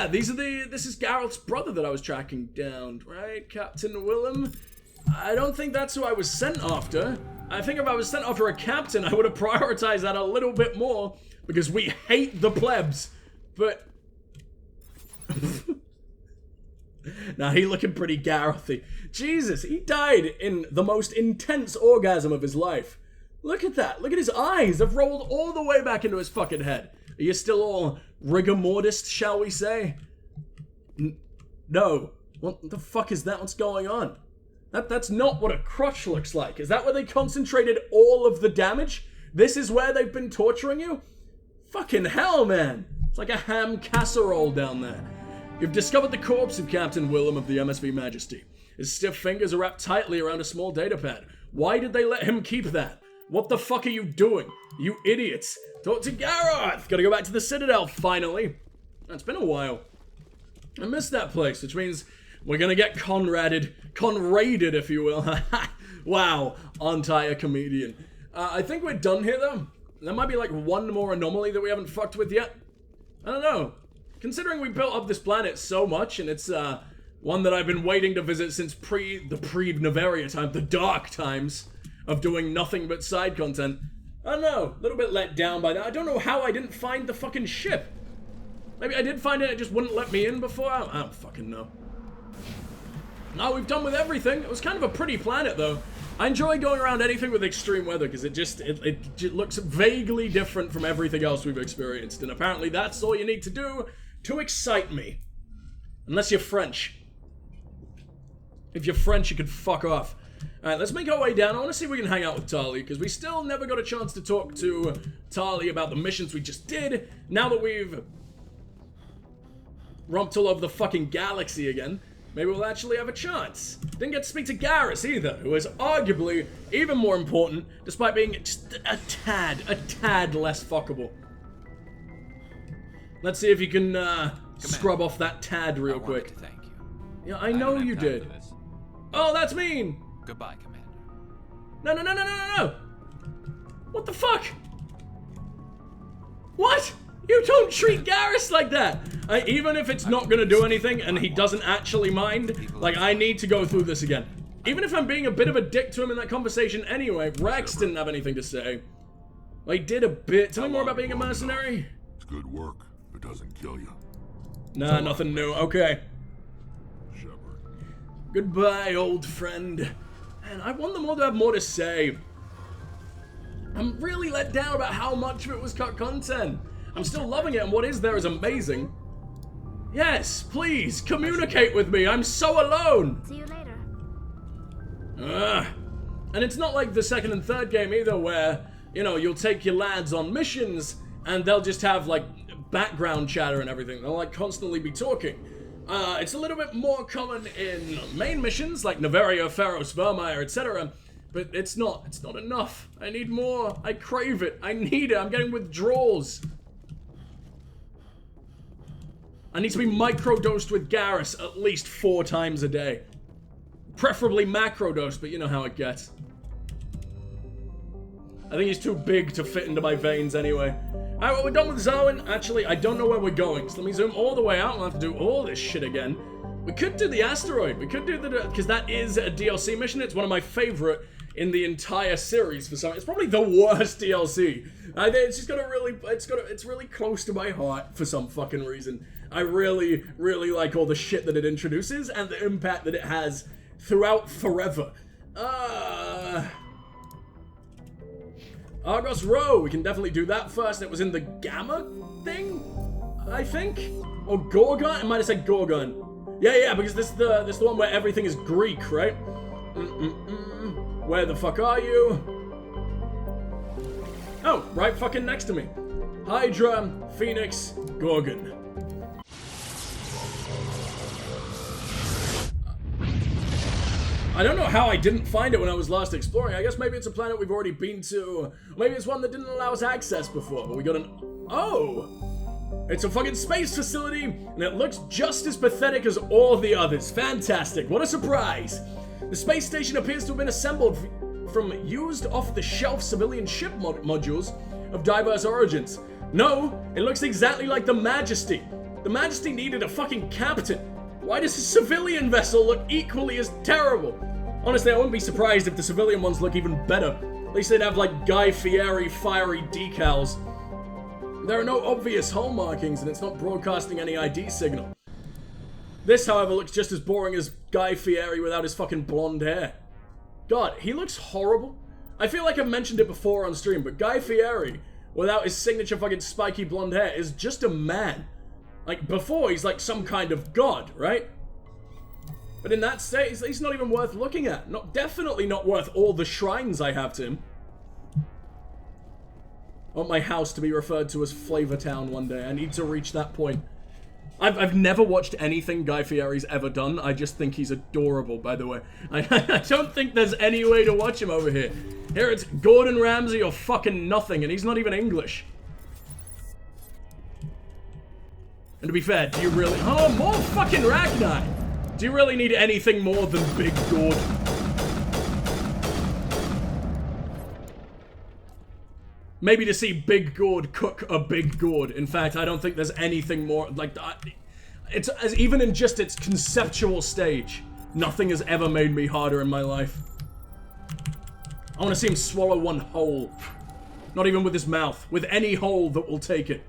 yeah, this is Garrus's brother that I was tracking down, right? Captain Willem. I don't think that's who I was sent after. I think if I was sent after a captain, I would have prioritized that a little bit more, because we hate the plebs. But now he looking pretty Garruthy. Jesus, he died in the most intense orgasm of his life. Look at that. Look at his eyes. They've rolled all the way back into his fucking head. Are you still all rigor mortis, shall we say? No. What the fuck is that? What's going on? That's not what a crotch looks like. Is that where they concentrated all of the damage? This is where they've been torturing you? Fucking hell, man. It's like a ham casserole down there. You've discovered the corpse of Captain Willem of the MSV Majesty. His stiff fingers are wrapped tightly around a small data pad. Why did they let him keep that? What the fuck are you doing? You idiots. Talk to Garrus. Gotta go back to the Citadel, finally. It's been a while. I missed that place, which means we're gonna get Conraded, if you will. Wow, aren't I a comedian? I think we're done here, though. There might be like one more anomaly that we haven't fucked with yet. I don't know. Considering we built up this planet so much, and it's one that I've been waiting to visit since the pre-Novaria time, the dark times of doing nothing but side content. I don't know, a little bit let down by that. I don't know how I didn't find the fucking ship. Maybe I did find it just wouldn't let me in before? I don't fucking know. No, we've done with everything. It was kind of a pretty planet, though. I enjoy going around anything with extreme weather, because it just looks vaguely different from everything else we've experienced. And apparently that's all you need to do to excite me. Unless you're French. If you're French, you can fuck off. Alright, let's make our way down. I want to see if we can hang out with Tali, because we still never got a chance to talk to Tali about the missions we just did. Now that we've romped all over the fucking galaxy again, maybe we'll actually have a chance. Didn't get to speak to Garrus either, who is arguably even more important, despite being just a tad less fuckable. Let's see if you can scrub off that tad real quick. To thank you. Yeah, I know you did. Oh, that's mean. Goodbye, Commander. No. What the fuck? What? You don't treat Garrus like that. Even if it's not gonna do anything and he doesn't actually mind, like, I need to go through this again. Even if I'm being a bit of a dick to him in that conversation anyway, Rex didn't have anything to say. Well, he did a bit. Tell me more about being a mercenary. It's good work. It doesn't kill you. Nah, nothing new. Okay. Goodbye, old friend. Man, I want them all to have more to say. I'm really let down about how much of it was cut content. I'm still loving it, and what is there is amazing. Yes, please, communicate with me. I'm so alone. See you later. And it's not like the second and third game either, where, you know, you'll take your lads on missions, and they'll just have, like, background chatter and everything. They'll, like, constantly be talking. It's a little bit more common in main missions, like Novaria, Pharos, Vermeer, etc. But it's not enough. I need more. I crave it. I need it. I'm getting withdrawals. I need to be microdosed with Garrus at least 4 times a day. Preferably macrodosed, but you know how it gets. I think he's too big to fit into my veins anyway. Alright, well, we're done with Zarwin. Actually, I don't know where we're going, so let me zoom all the way out. We'll have to do all this shit again. We could do the asteroid. We could do the... because that is a DLC mission. It's one of my favorite in the entire series for some... It's probably the worst DLC. It's just got a really... It's really close to my heart for some fucking reason. I really, really like all the shit that it introduces and the impact that it has throughout forever. Argos Row, we can definitely do that first. It was in the Gamma thing, I think? Or Gorgon? I might have said Gorgon. Yeah, because this is the one where everything is Greek, right? Where the fuck are you? Oh, right fucking next to me. Hydra, Phoenix, Gorgon. I don't know how I didn't find it when I was last exploring. I guess maybe it's a planet we've already been to. Maybe it's one that didn't allow us access before, but we got an... Oh! It's a fucking space facility, and it looks just as pathetic as all the others. Fantastic. What a surprise. The space station appears to have been assembled from used off-the-shelf civilian ship modules of diverse origins. No, it looks exactly like the Majesty. The Majesty needed a fucking captain. Why does a civilian vessel look equally as terrible? Honestly, I wouldn't be surprised if the civilian ones look even better. At least they'd have like Guy Fieri fiery decals. There are no obvious hull markings and it's not broadcasting any ID signal. This, however, looks just as boring as Guy Fieri without his fucking blonde hair. God, he looks horrible. I feel like I've mentioned it before on stream, but Guy Fieri, without his signature fucking spiky blonde hair, is just a man. Like, before, he's like some kind of god, right? But in that state, he's not even worth looking at. Definitely not worth all the shrines I have to him. I want my house to be referred to as Flavor Town one day. I need to reach that point. I've never watched anything Guy Fieri's ever done. I just think he's adorable, by the way. I don't think there's any way to watch him over here. Here it's Gordon Ramsay or fucking nothing, and he's not even English. And to be fair, do you really... Oh, more fucking Ragnar! Do you really need anything more than Big Gordon? Maybe to see Big Gord cook a Big Gord. In fact, I don't think there's anything more like that. It's as even in just its conceptual stage, nothing has ever made me harder in my life. I want to see him swallow one whole. Not even with his mouth, with any hole that will take it.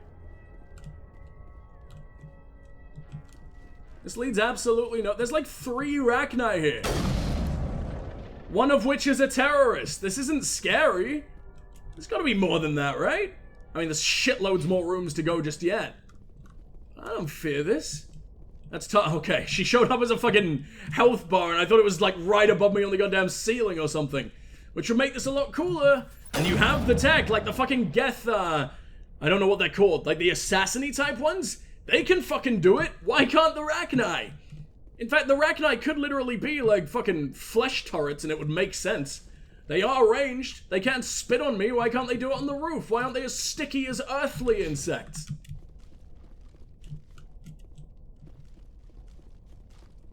This leads absolutely no. There's like 3 Rachni here. One of which is a terrorist. This isn't scary. There's gotta be more than that, right? I mean, there's shitloads more rooms to go just yet. I don't fear this. That's tough. Okay, she showed up as a fucking health bar, and I thought it was like right above me on the goddamn ceiling or something. Which would make this a lot cooler. And you have the tech, like the fucking Geth, I don't know what they're called. Like the assassin-y type ones? They can fucking do it. Why can't the Rachni? In fact, the Rachni could literally be like fucking flesh turrets, and it would make sense. They are ranged. They can't spit on me. Why can't they do it on the roof? Why aren't they as sticky as earthly insects?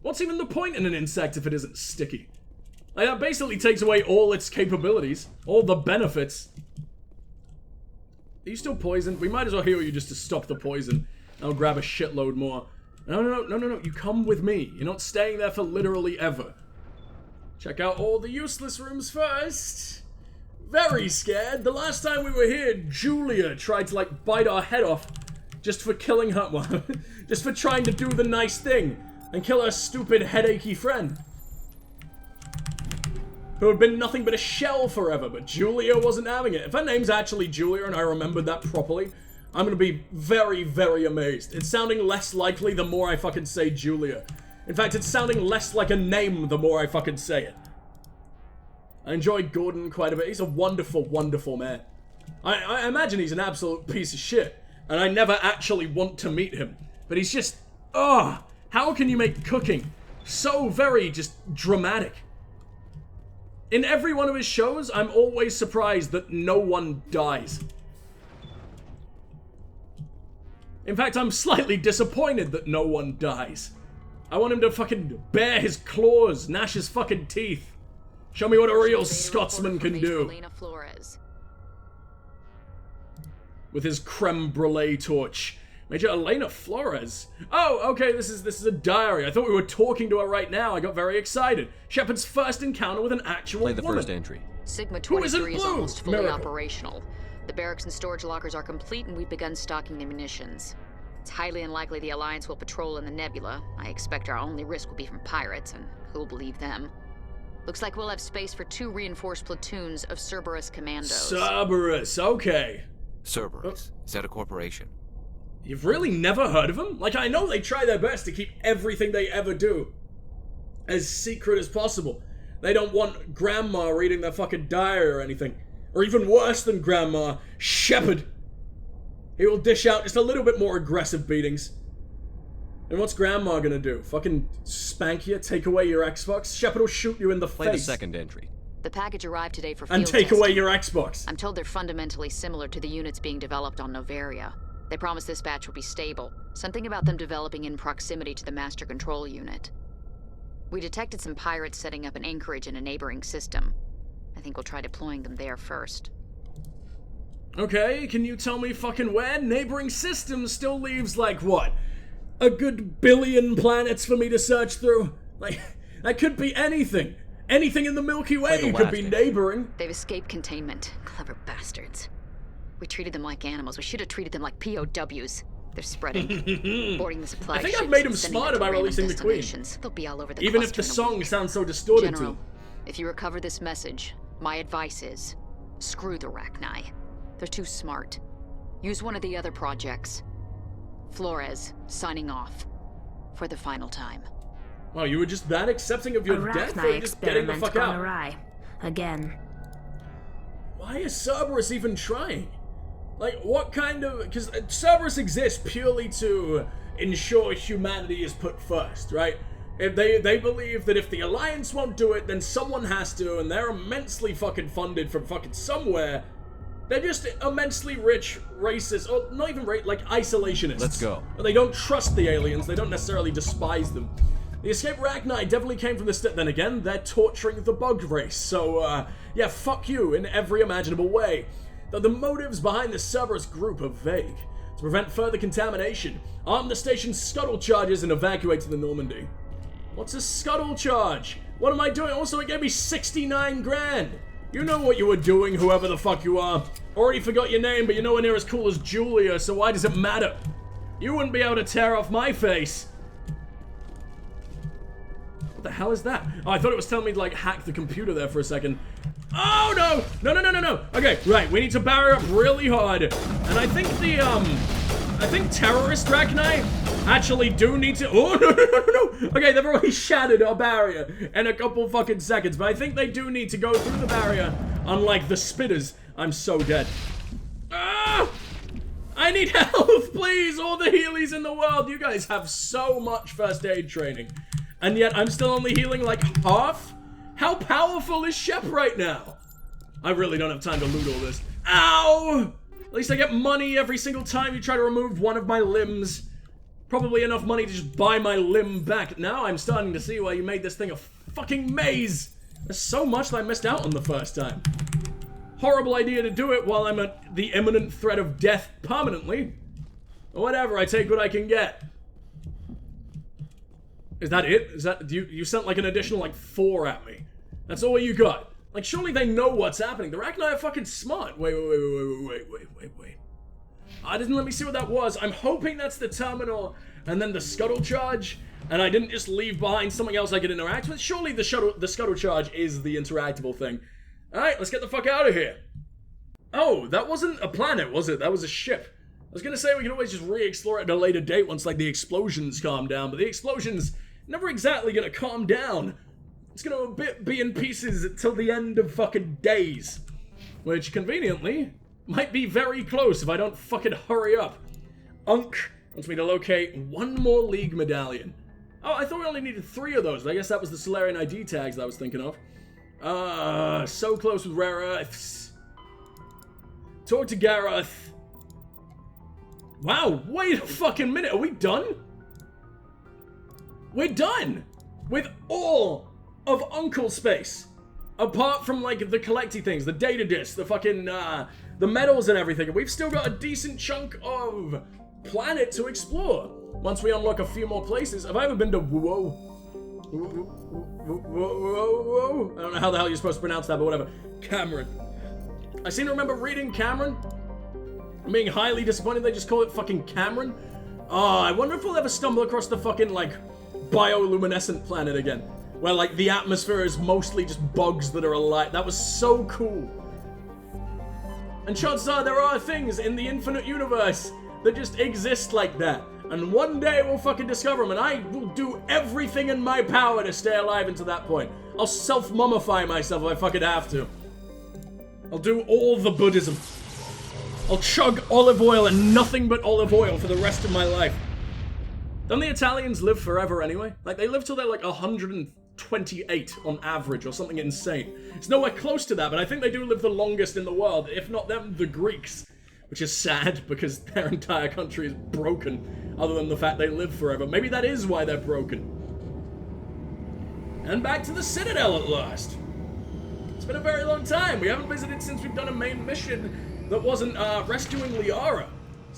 What's even the point in an insect if it isn't sticky? Like, that basically takes away all its capabilities. All the benefits. Are you still poisoned? We might as well heal you just to stop the poison. I'll grab a shitload more. No. You come with me. You're not staying there for literally ever. Check out all the useless rooms first. Very scared. The last time we were here, Julia tried to like bite our head off just for killing her, well, just for trying to do the nice thing and kill her stupid headachy friend. Who had been nothing but a shell forever, but Julia wasn't having it. If her name's actually Julia and I remembered that properly, I'm gonna be very, very amazed. It's sounding less likely the more I fucking say Julia. In fact, it's sounding less like a name the more I fucking say it. I enjoy Gordon quite a bit. He's a wonderful, wonderful man. I imagine he's an absolute piece of shit, and I never actually want to meet him. But he's just, how can you make cooking so very just dramatic? In every one of his shows, I'm always surprised that no one dies. In fact, I'm slightly disappointed that no one dies. I want him to fucking bare his claws, gnash his fucking teeth. Show me what a real Scotsman can do. With his creme brulee torch. Major Elena Flores. Oh, okay, this is a diary. I thought we were talking to her right now. I got very excited. Shepard's first encounter with an actual woman. Play the first entry. Sigma 23 is almost fully operational. The barracks and storage lockers are complete, and we've begun stocking the munitions. It's highly unlikely the Alliance will patrol in the nebula. I expect our only risk will be from pirates, and who'll believe them? Looks like we'll have space for 2 reinforced platoons of Cerberus commandos. Cerberus, okay. Cerberus. Is that a corporation? You've really never heard of them? Like, I know they try their best to keep everything they ever do as secret as possible. They don't want Grandma reading their fucking diary or anything. Or even worse than Grandma, Shepard. He will dish out just a little bit more aggressive beatings. And what's Grandma gonna do? Fucking spank you? Take away your Xbox? Shepard will shoot you in the face. Play the second entry. The package arrived today for field and take testing. Away your Xbox. I'm told they're fundamentally similar to the units being developed on Novaria. They promise this batch will be stable. Something about them developing in proximity to the master control unit. We detected some pirates setting up an anchorage in a neighboring system. I think we'll try deploying them there first. Okay, can you tell me fucking where? Neighboring systems still leaves, like, what? a good billion planets for me to search through. Like, that could be anything. Anything in the Milky Way could be neighboring. They've escaped containment. Clever bastards. We treated them like animals. We should have treated them like POWs. They're spreading. Boarding the supply I think ships I've made them and sending smarter by to releasing the Queen. They'll be all over the Even if the cluster in a song week. sounds so distorted to General, them. if you recover this message, my advice is, screw the Rachni. They're too smart. Use one of the other projects. Flores, signing off. For the final time. Wow, you were just that accepting of your death, or just getting the fuck out? Awry. Again. Why is Cerberus even trying? Like, what kind of... Because Cerberus exists purely to ensure humanity is put first, right? If they believe that if the Alliance won't do it, then someone has to, and they're immensely fucking funded from fucking somewhere. They're just immensely rich, racist, or not even like isolationists. Let's go. But they don't trust the aliens, they don't necessarily despise them. The escaped Rachni definitely came from the then again, they're torturing the bug race, so, yeah, fuck you in every imaginable way. Though the motives behind the Cerberus group are vague. To prevent further contamination, arm the station's scuttle charges and evacuate to the Normandy. What's a scuttle charge? What am I doing? Also, it gave me 69 grand. You know what you were doing, whoever the fuck you are. Already forgot your name, but you're nowhere near as cool as Julia, so why does it matter? You wouldn't be able to tear off my face. What the hell is that? Oh, I thought it was telling me to, like, hack the computer there for a second. Oh, no! No. Okay, right, we need to barrier up really hard. And I think I think terrorist Rachni actually do need to... Oh, no. Okay, they've already shattered our barrier in a couple fucking seconds, but I think they do need to go through the barrier, unlike the spitters. I'm so dead. Ah! I need help, please! All the Heelys in the world. You guys have so much first aid training. And yet I'm still only healing like half? How powerful is Shep right now? I really don't have time to loot all this. Ow! At least I get money every single time you try to remove one of my limbs. Probably enough money to just buy my limb back. Now I'm starting to see why you made this thing a fucking maze. There's so much that I missed out on the first time. Horrible idea to do it while I'm at the imminent threat of death permanently. Whatever, I take what I can get. Is that it? Is that... You sent like an additional like 4 at me. That's all you got. Like, surely they know what's happening. The Rachni are fucking smart. Wait. Didn't let me see what that was. I'm hoping that's the terminal and then the scuttle charge. And I didn't just leave behind something else I could interact with. Surely the scuttle charge is the interactable thing. Alright, let's get the fuck out of here. Oh, that wasn't a planet, was it? That was a ship. I was gonna say we can always just re-explore it at a later date once, like, the explosions calm down, but the explosions never exactly gonna calm down. It's gonna be in pieces till the end of fucking days. Which, conveniently, might be very close if I don't fucking hurry up. Unk wants me to locate one more League medallion. Oh, I thought we only needed 3 of those. I guess that was the Solarian ID tags that I was thinking of. So close with rare earths. Talk to Garrus. Wow, wait a fucking minute. Are we done? We're done with all of Uncle Space. Apart from, like, the collecty things, the data discs, the fucking, the medals and everything. We've still got a decent chunk of planet to explore. Once we unlock a few more places. Have I ever been to Whoa? I don't know how the hell you're supposed to pronounce that, but whatever. Cameron. I seem to remember reading Cameron. I'm being highly disappointed they just call it fucking Cameron. I wonder if we'll ever stumble across the fucking, like, bioluminescent planet again. Where, like, the atmosphere is mostly just bugs that are alive. That was so cool. And chances are there are things in the infinite universe that just exist like that. And one day we'll fucking discover them, and I will do everything in my power to stay alive until that point. I'll self-mummify myself if I fucking have to. I'll do all the Buddhism. I'll chug olive oil and nothing but olive oil for the rest of my life. Don't the Italians live forever anyway? Like, they live till they're like 128 on average or something insane. It's nowhere close to that, but I think they do live the longest in the world, if not them, the Greeks. Which is sad, because their entire country is broken, other than the fact they live forever. Maybe that is why they're broken. And back to the Citadel at last. It's been a very long time. We haven't visited since we've done a main mission that wasn't rescuing Liara.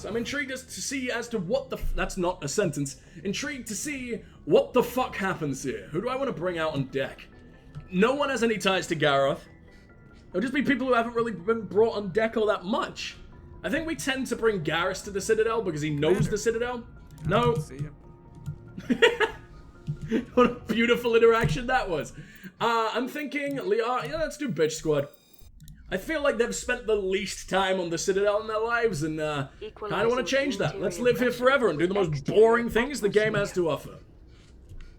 So I'm intrigued as to see as to what the that's not a sentence. Intrigued to see what the fuck happens here. Who do I want to bring out on deck? No one has any ties to Garrus. It'll just be people who haven't really been brought on deck all that much. I think we tend to bring Garrus to the Citadel because he knows the Citadel. No. See ya. What a beautiful interaction that was. I'm thinking, Liara, yeah, let's do Bitch Squad. I feel like they've spent the least time on the Citadel in their lives, and kind of want to change that. Let's live here forever and do the most boring things the game has to offer.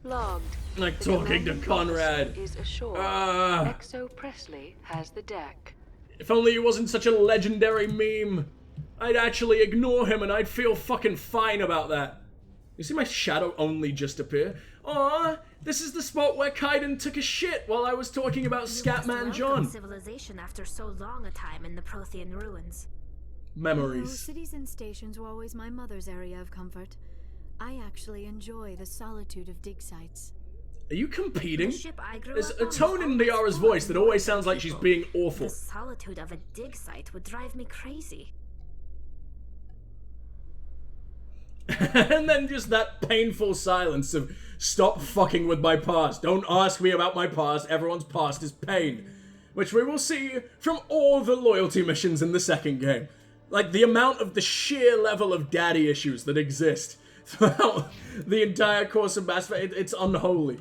Logged. Like talking to Conrad. Is ashore. Exo Presley has the deck. If only he wasn't such a legendary meme. I'd actually ignore him and I'd feel fucking fine about that. You see my shadow only just appear? Aw, this is the spot where Kaiden took a shit while I was talking about Scatman John. Civilization after so long a time in the Prothean ruins. Memories. No, cities and stations were always my mother's area of comfort. I actually enjoy the solitude of dig sites. Are you competing? The ship I grew There's up a on tone in was Liara's full voice that always sounds like she's people. being awful. The solitude of a dig site would drive me crazy. And then just that painful silence of, stop fucking with my past. Don't ask me about my past. Everyone's past is pain. Which we will see from all the loyalty missions in the second game. Like, the amount of the sheer level of daddy issues that exist throughout the entire course of Mass Effect, it's unholy.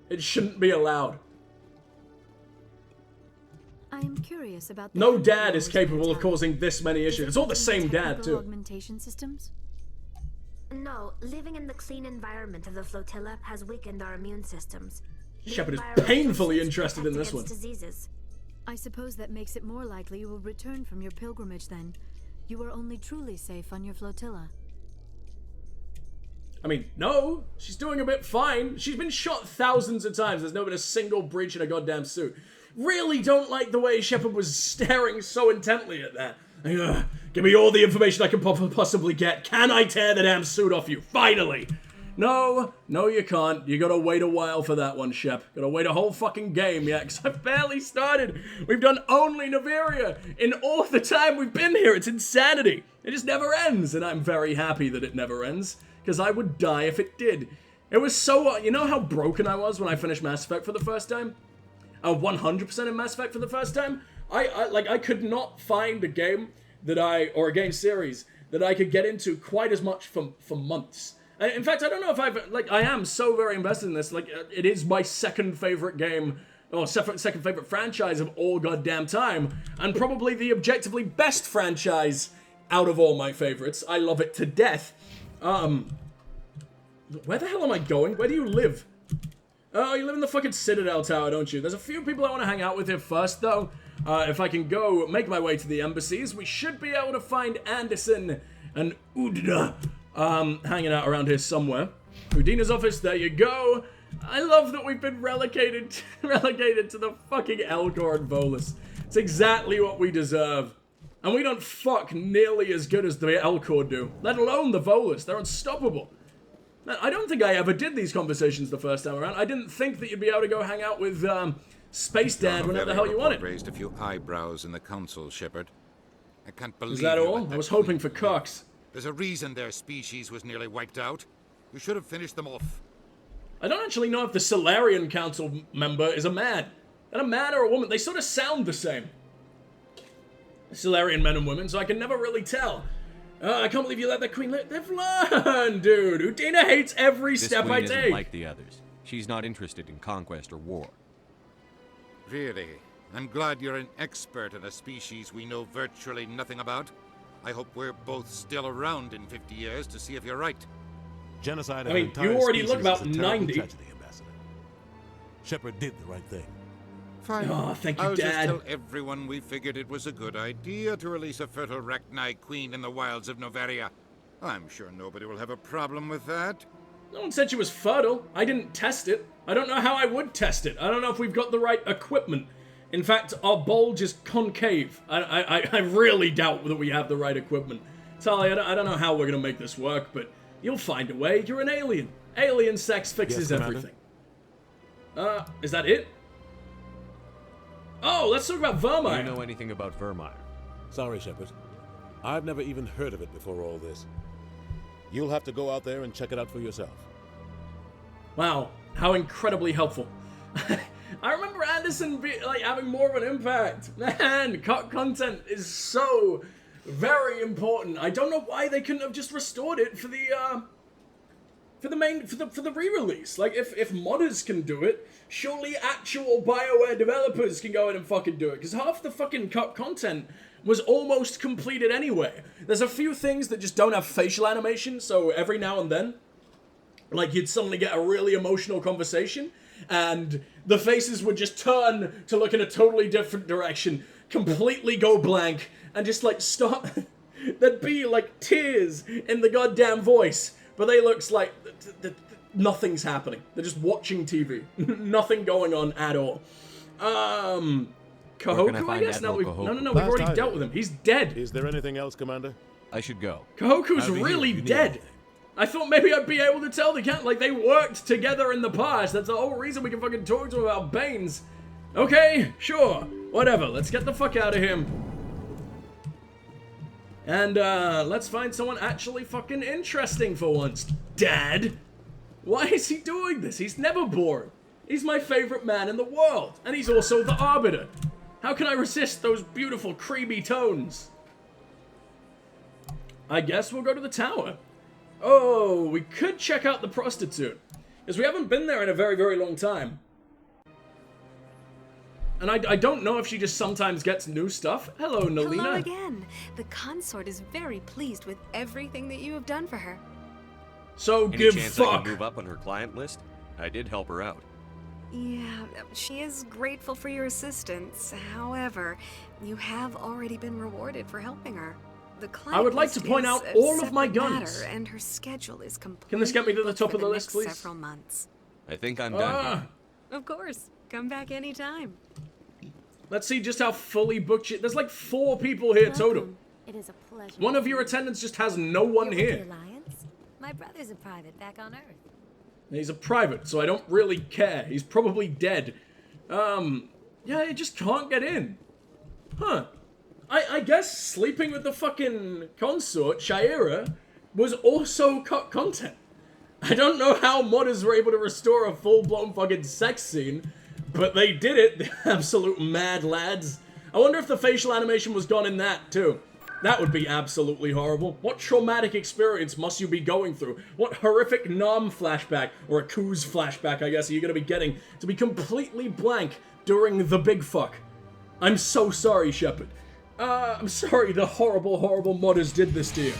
It shouldn't be allowed. I am curious about the No dad Emperor's is capable of mentality. causing this many Does issues. it It's all the contain same dad, technical too. augmentation systems? No, living in the clean environment of the flotilla has weakened our immune systems. The Shepard is environment painfully helps interested in protect this one. against diseases. I suppose that makes it more likely you will return from your pilgrimage then. You are only truly safe on your flotilla. I mean, no, she's doing a bit fine. She's been shot thousands of times. There's never been a single breach in a goddamn suit. Really don't like the way Shepard was staring so intently at that. Like, give me all the information I can possibly get. Can I tear the damn suit off you? Finally! No, you can't. You gotta wait a while for that one, Shep. Gotta wait a whole fucking game, yeah, because I've barely started. We've done only Naviria in all the time we've been here. It's insanity. It just never ends, and I'm very happy that it never ends, because I would die if it did. It was so, you know how broken I was when I finished Mass Effect for the first time? 100% in Mass Effect for the first time? I could not find a game or a game series that I could get into quite as much for months. In fact, I don't know if I am so very invested in this. It is my second favorite game, or second favorite franchise of all goddamn time, and probably the objectively best franchise out of all my favorites. I love it to death. Where the hell am I going? Where do you live? Oh, you live in the fucking Citadel Tower, don't you? There's a few people I want to hang out with here first, though. If I can go make my way to the embassies, we should be able to find Anderson and Udna hanging out around here somewhere. Udina's office, there you go. I love that we've been relegated to the fucking Elcor and Volus. It's exactly what we deserve. And we don't fuck nearly as good as the Elcor do, let alone the Volus. They're unstoppable. I don't think I ever did these conversations the first time around. I didn't think that you'd be able to go hang out with Space Dad whenever the hell you wanted. Raised a few eyebrows in the council, Shepard. I can't believe. Is that you all? let I was that hoping for queen Cox. There's a reason their species was nearly wiped out. You should have finished them off. I don't actually know if the Solarian Council member is a man. And a man or a woman, they sort of sound the same. Solarian men and women, so I can never really tell. I can't believe you let the queen live. They've learned, dude. Udina hates every step I This queen take. isn't like the others. She's not interested in conquest or war. Really? I'm glad you're an expert in a species we know virtually nothing about. I hope we're both still around in 50 years to see if you're right. Genocide I of mean, an entire you already species look about is a terrible 90. tragedy, Ambassador. Shepard did the right thing. Fine. Oh, thank you, I'll just Dad. tell everyone we figured it was a good idea to release a fertile Rachni queen in the wilds of Novaria. I'm sure nobody will have a problem with that. No one said she was fertile. I didn't test it. I don't know how I would test it. I don't know if we've got the right equipment. In fact, our bulge is concave. I really doubt that we have the right equipment. Tali, I don't know how we're gonna make this work, but you'll find a way. You're an alien. Alien sex fixes Yes, Commander. everything. Is that it? Oh, let's talk about Do Vermeer. you know anything about Vermeer? Sorry, Shepard. I've never even heard of it before all this. You'll have to go out there and check it out for yourself. Wow, how incredibly helpful. I remember Anderson having more of an impact. Man, content is so very important. I don't know why they couldn't have just restored it for the re-release. Like, if modders can do it, surely actual BioWare developers can go in and fucking do it. Because half the fucking content was almost completed anyway. There's a few things that just don't have facial animation, so every now and then, like, you'd suddenly get a really emotional conversation, and the faces would just turn to look in a totally different direction, completely go blank, and just, like, stop. There'd be, like, tears in the goddamn voice, but they looks like nothing's happening. They're just watching TV. Nothing going on at all. Kahoku, I guess? No, we've already dealt with him. He's dead. Is there anything else, Commander? I should go. Kahoku's really dead. I thought maybe I'd be able to tell the cat, like, they worked together in the past. That's the whole reason we can fucking talk to him about Banes. Okay, sure. Whatever, let's get the fuck out of him. And, let's find someone actually fucking interesting for once. Dad? Why is he doing this? He's never bored. He's my favorite man in the world. And he's also the Arbiter. How can I resist those beautiful, creamy tones? I guess we'll go to the tower. Oh, we could check out the prostitute. Because we haven't been there in a very, very long time. And I don't know if she just sometimes gets new stuff. Hello, Nalina. Hello again. The consort is very pleased with everything that you have done for her. So Any give chance fuck. I can move up on her client list? I did help her out. Yeah, she is grateful for your assistance. However, you have already been rewarded for helping her. The client I would like to point out all of my guns. And her schedule is complete. Can this get me to the top of the list, please? Several months. I think I'm done. Of course. Come back anytime. Let's see just how fully booked there's like 4 people here total. It is a pleasure. One of your attendants just has no one here. Alliance? My brother's a private back on Earth. He's a private, so I don't really care. He's probably dead. Yeah, he just can't get in. Huh. I guess sleeping with the fucking consort, Shaira, was also cut content. I don't know how modders were able to restore a full-blown fucking sex scene, but they did it, the absolute mad lads. I wonder if the facial animation was gone in that, too. That would be absolutely horrible. What traumatic experience must you be going through? What horrific Nam flashback, or a Kuz flashback, I guess, are you gonna be getting to be completely blank during the big fuck? I'm so sorry, Shepard. I'm sorry the horrible, horrible modders did this to you.